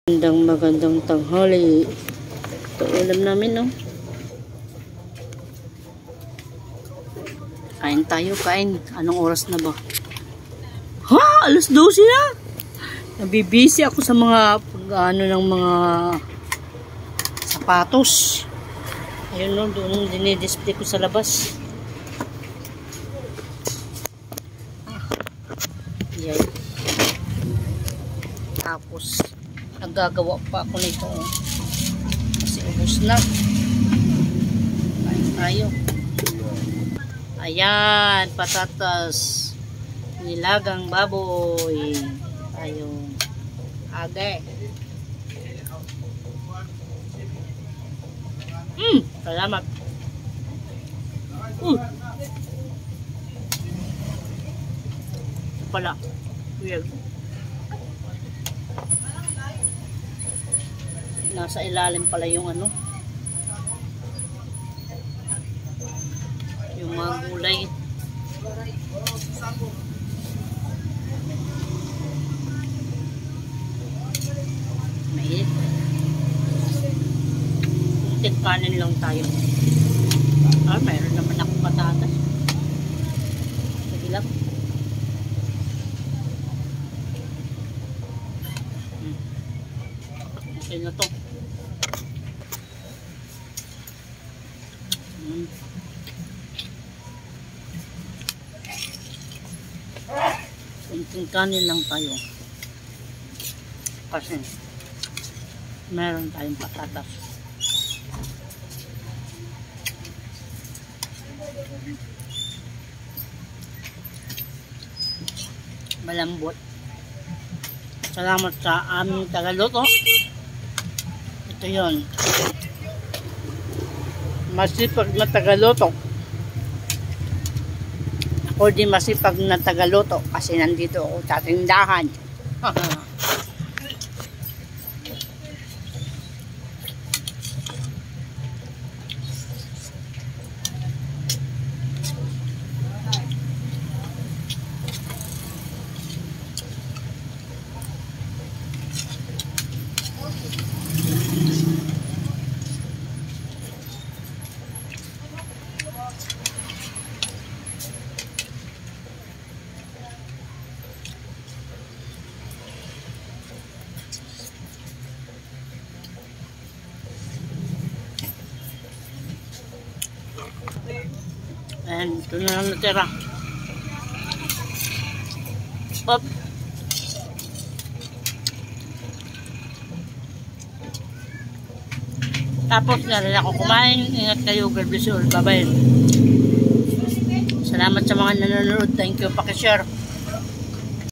Magandang tanghali. Ito ulam namin, no? Kain tayo, kain. Anong oras na ba? Ha! Alas 12 na! Nabibisi ako sa mga pag-ano ng mga sapatos. Ayun, no? Doon dinidisplay ko sa labas. Yan. Tapos nagagawa pa ako nito, kasi ubos na. Kain tayo. Ayan, patatas, nilagang baboy, tayong age. Salamat. Ito pala, weird. Nasa ilalim pala yung ano, yung mga gulay. Mainit. Kunting kanin lang tayo. Mayroon naman akong patatas. Sige lang. Okay na to. Kunting kanin lang tayo kasi meron tayong patatas. Malambot. Salamat sa aming tagaluto. Ito yun, masipag na tagaluto. Ako din masipag na tagaluto kasi nandito ako sa tindahan. And ito na lang natira. Up. Tapos na rin ako kumain. Ingat kayo. God bless you all. Bye bye. Salamat sa mga nanonood. Thank you. Pakishare.